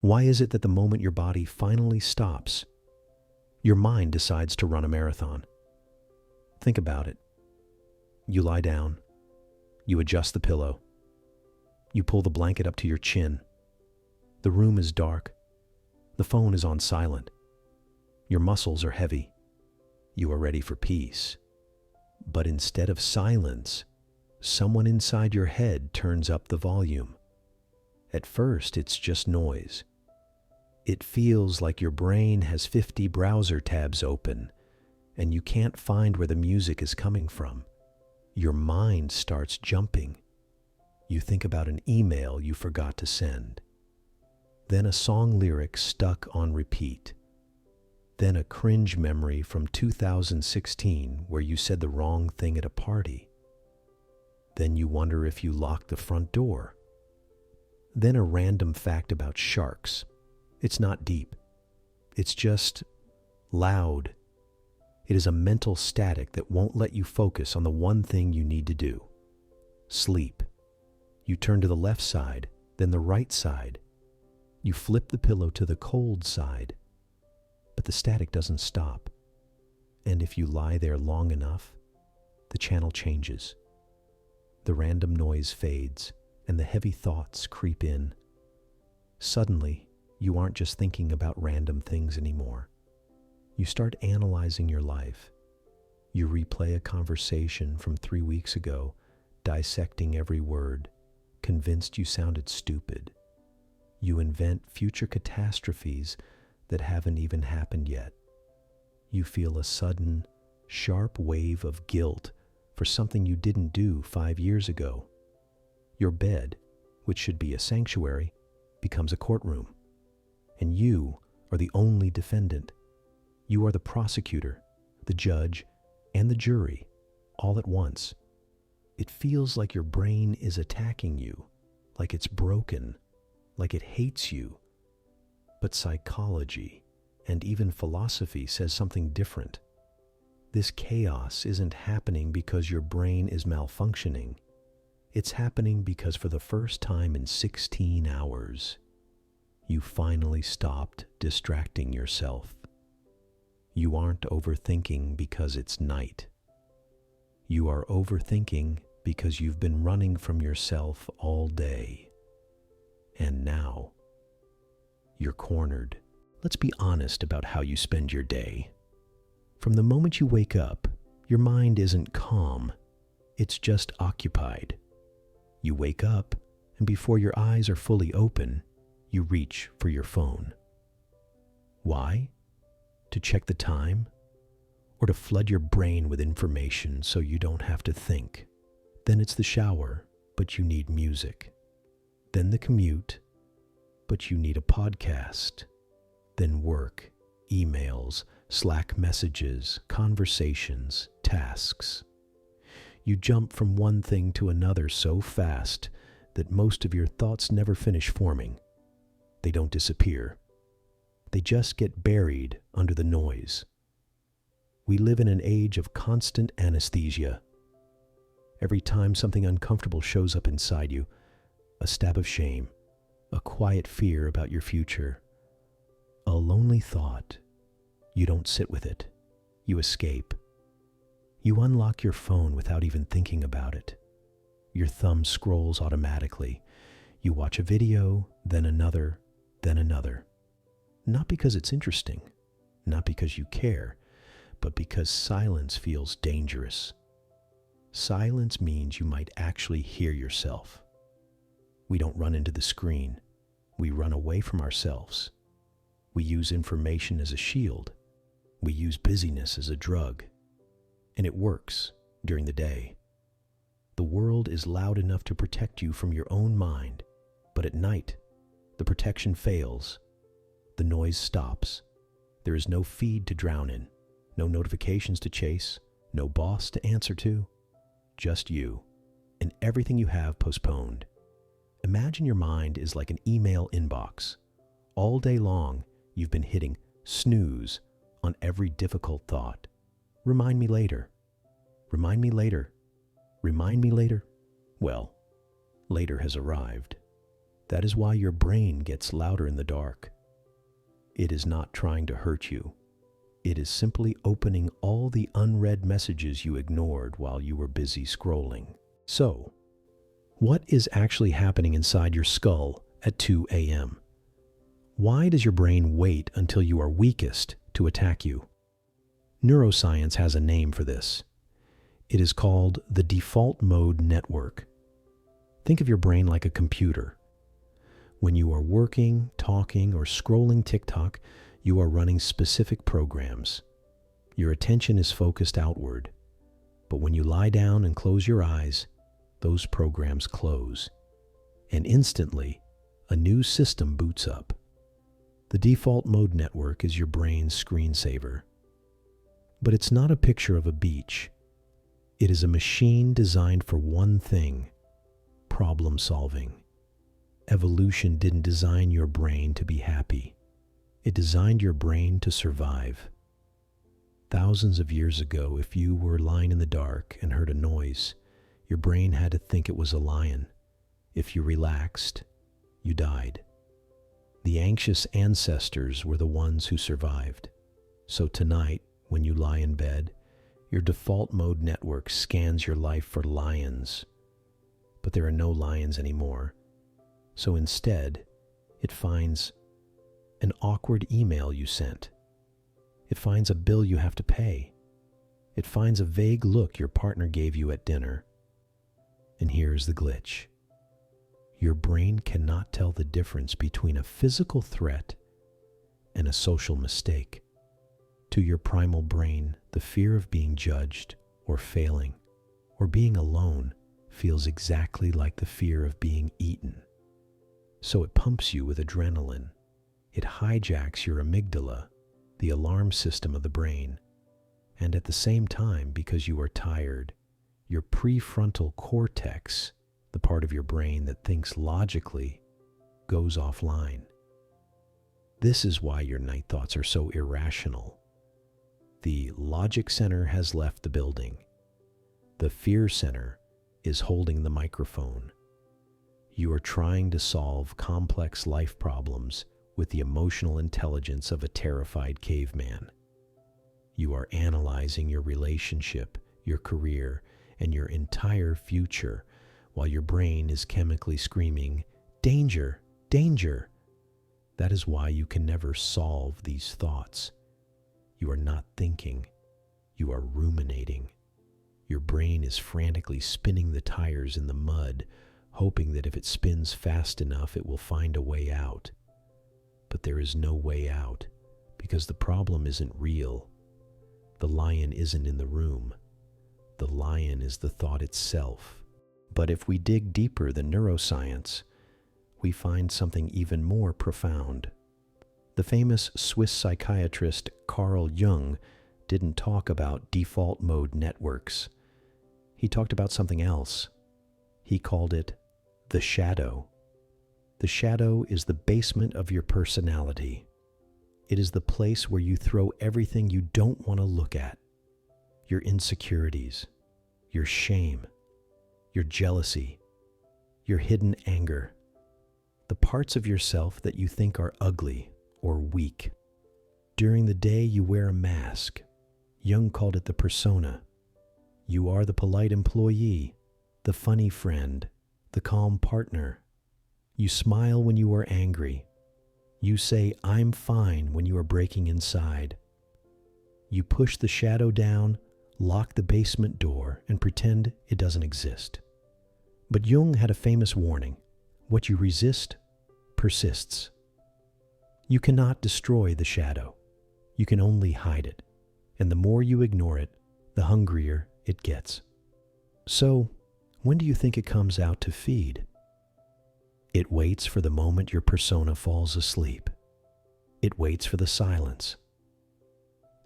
Why is it that the moment your body finally stops, your mind decides to run a marathon? Think about it. You lie down. You adjust the pillow. You pull the blanket up to your chin. The room is dark. The phone is on silent. Your muscles are heavy. You are ready for peace. But instead of silence, someone inside your head turns up the volume. At first, it's just noise. It feels like your brain has 50 browser tabs open, and you can't find where the music is coming from. Your mind starts jumping. You think about an email you forgot to send. Then a song lyric stuck on repeat. Then a cringe memory from 2016 where you said the wrong thing at a party. Then you wonder if you locked the front door. Then a random fact about sharks. It's not deep. It's just loud. It is a mental static that won't let you focus on the one thing you need to do. Sleep. You turn to the left side, then the right side. You flip the pillow to the cold side. But the static doesn't stop. And if you lie there long enough, the channel changes. The random noise fades, and the heavy thoughts creep in. Suddenly, you aren't just thinking about random things anymore. You start analyzing your life. You replay a conversation from 3 weeks ago, dissecting every word, convinced you sounded stupid. You invent future catastrophes that haven't even happened yet. You feel a sudden, sharp wave of guilt for something you didn't do 5 years ago. Your bed, which should be a sanctuary, becomes a courtroom. And you are the only defendant. You are the prosecutor, the judge, and the jury, all at once. It feels like your brain is attacking you, like it's broken, like it hates you. But psychology, and even philosophy, says something different. This chaos isn't happening because your brain is malfunctioning. It's happening because for the first time in 16 hours, you finally stopped distracting yourself. You aren't overthinking because it's night. You are overthinking because you've been running from yourself all day. And now, you're cornered. Let's be honest about how you spend your day. From the moment you wake up, your mind isn't calm. It's just occupied. You wake up, and before your eyes are fully open, you reach for your phone. Why? To check the time? Or to flood your brain with information so you don't have to think? Then it's the shower, but you need music. Then the commute, but you need a podcast. Then work, emails, Slack messages, conversations, tasks. You jump from one thing to another so fast that most of your thoughts never finish forming. They don't disappear. They just get buried under the noise. We live in an age of constant anesthesia. Every time something uncomfortable shows up inside you, a stab of shame, a quiet fear about your future, a lonely thought, you don't sit with it. You escape. You unlock your phone without even thinking about it. Your thumb scrolls automatically. You watch a video, then another, then another. Not because it's interesting, not because you care, but because silence feels dangerous. Silence means you might actually hear yourself. We don't run into the screen. We run away from ourselves. We use information as a shield. We use busyness as a drug. And it works during the day. The world is loud enough to protect you from your own mind, but at night, the protection fails. The noise stops. There is no feed to drown in, no notifications to chase, no boss to answer to, just you, and everything you have postponed. Imagine your mind is like an email inbox. All day long, you've been hitting snooze on every difficult thought. Remind me later. Remind me later. Remind me later. Well, later has arrived. That is why your brain gets louder in the dark. It is not trying to hurt you. It is simply opening all the unread messages you ignored while you were busy scrolling. So, what is actually happening inside your skull at 2 a.m.? Why does your brain wait until you are weakest to attack you? Neuroscience has a name for this. It is called the default mode network. Think of your brain like a computer. When you are working, talking, or scrolling TikTok, you are running specific programs. Your attention is focused outward. But when you lie down and close your eyes, those programs close. And instantly, a new system boots up. The default mode network is your brain's screensaver. But it's not a picture of a beach. It is a machine designed for one thing: problem solving. Evolution didn't design your brain to be happy. It designed your brain to survive. Thousands of years ago, if you were lying in the dark and heard a noise, your brain had to think it was a lion. If you relaxed, you died. The anxious ancestors were the ones who survived. So tonight, when you lie in bed, your default mode network scans your life for lions. But there are no lions anymore. So instead, it finds an awkward email you sent. It finds a bill you have to pay. It finds a vague look your partner gave you at dinner. And here's the glitch. Your brain cannot tell the difference between a physical threat and a social mistake. To your primal brain, the fear of being judged or failing or being alone feels exactly like the fear of being eaten. So it pumps you with adrenaline. It hijacks your amygdala, the alarm system of the brain. And at the same time, because you are tired, your prefrontal cortex, the part of your brain that thinks logically, goes offline. This is why your night thoughts are so irrational. The logic center has left the building. The fear center is holding the microphone. You are trying to solve complex life problems with the emotional intelligence of a terrified caveman. You are analyzing your relationship, your career, and your entire future while your brain is chemically screaming, "Danger! Danger!" That is why you can never solve these thoughts. You are not thinking. You are ruminating. Your brain is frantically spinning the tires in the mud, hoping that if it spins fast enough, it will find a way out. But there is no way out, because the problem isn't real. The lion isn't in the room. The lion is the thought itself. But if we dig deeper than neuroscience, we find something even more profound. The famous Swiss psychiatrist Carl Jung didn't talk about default mode networks. He talked about something else. He called it the shadow. The shadow is the basement of your personality. It is the place where you throw everything you don't want to look at. Your insecurities, your shame, your jealousy, your hidden anger, the parts of yourself that you think are ugly or weak. During the day, you wear a mask. Jung called it the persona. You are the polite employee, the funny friend, the calm partner. You smile when you are angry. You say, "I'm fine," when you are breaking inside. You push the shadow down, lock the basement door, and pretend it doesn't exist. But Jung had a famous warning. What you resist persists. You cannot destroy the shadow. You can only hide it. And the more you ignore it, the hungrier it gets. So, when do you think it comes out to feed? It waits for the moment your persona falls asleep. It waits for the silence.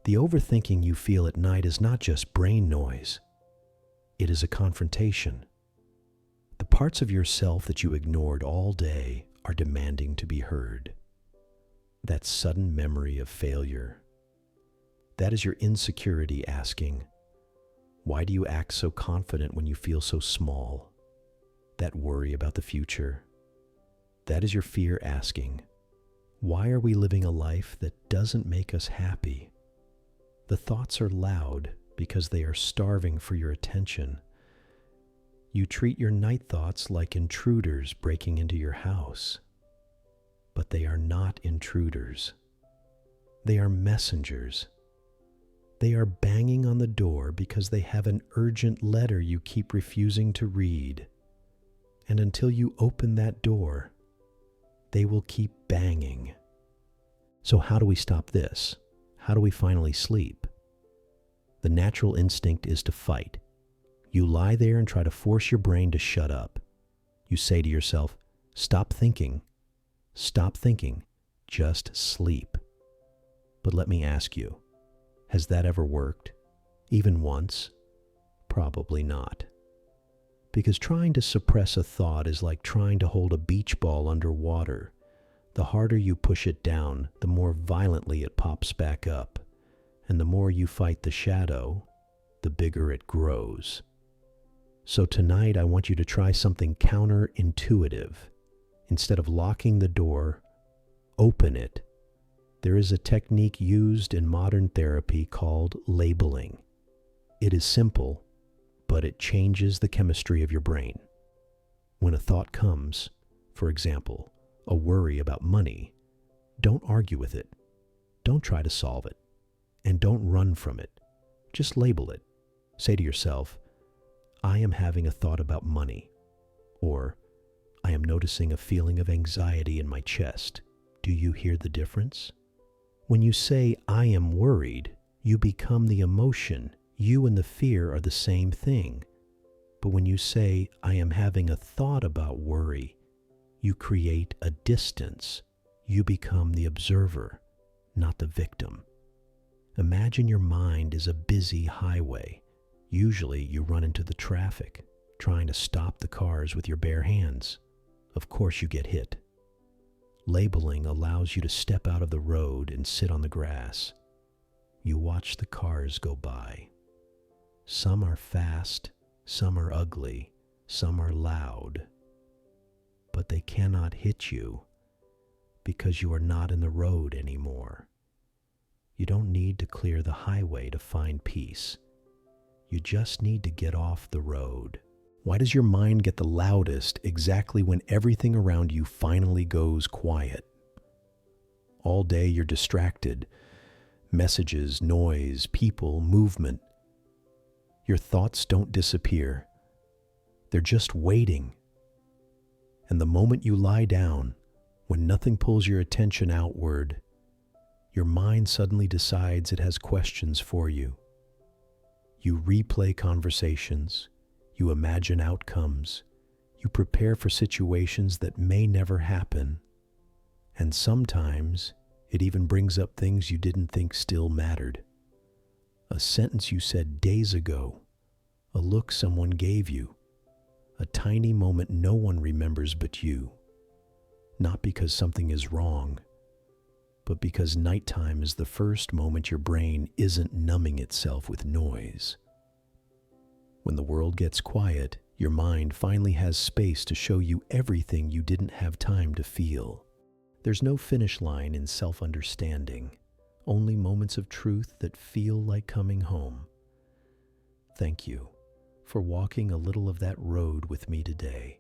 The overthinking you feel at night is not just brain noise. It is a confrontation. The parts of yourself that you ignored all day are demanding to be heard. That sudden memory of failure. That is your insecurity asking, "Why do you act so confident when you feel so small?" That worry about the future. That is your fear asking, why are we living a life that doesn't make us happy? The thoughts are loud because they are starving for your attention. You treat your night thoughts like intruders breaking into your house. But they are not intruders. They are messengers. They are banging on the door because they have an urgent letter you keep refusing to read. And until you open that door, they will keep banging. So how do we stop this? How do we finally sleep? The natural instinct is to fight. You lie there and try to force your brain to shut up. You say to yourself, stop thinking. Stop thinking. Just sleep. But let me ask you, has that ever worked? Even once? Probably not. Because trying to suppress a thought is like trying to hold a beach ball underwater. The harder you push it down, the more violently it pops back up. And the more you fight the shadow, the bigger it grows. So tonight I want you to try something counterintuitive. Instead of locking the door, open it. There is a technique used in modern therapy called labeling. It is simple, but it changes the chemistry of your brain. When a thought comes, for example, a worry about money, don't argue with it. Don't try to solve it. And don't run from it. Just label it. Say to yourself, I am having a thought about money. Or, I am noticing a feeling of anxiety in my chest. Do you hear the difference? When you say, I am worried, you become the emotion. You and the fear are the same thing. But when you say, I am having a thought about worry, you create a distance. You become the observer, not the victim. Imagine your mind is a busy highway. Usually you run into the traffic, trying to stop the cars with your bare hands. Of course you get hit. Labeling allows you to step out of the road and sit on the grass. You watch the cars go by. Some are fast, some are ugly, some are loud. But they cannot hit you because you are not in the road anymore. You don't need to clear the highway to find peace. You just need to get off the road. Why does your mind get the loudest exactly when everything around you finally goes quiet? All day you're distracted. Messages, noise, people, movement. Your thoughts don't disappear. They're just waiting. And the moment you lie down, when nothing pulls your attention outward, your mind suddenly decides it has questions for you. You replay conversations. You imagine outcomes. You prepare for situations that may never happen. And sometimes it even brings up things you didn't think still mattered. A sentence you said days ago. A look someone gave you. A tiny moment no one remembers but you. Not because something is wrong, but because nighttime is the first moment your brain isn't numbing itself with noise. When the world gets quiet, your mind finally has space to show you everything you didn't have time to feel. There's no finish line in self-understanding, only moments of truth that feel like coming home. Thank you for walking a little of that road with me today.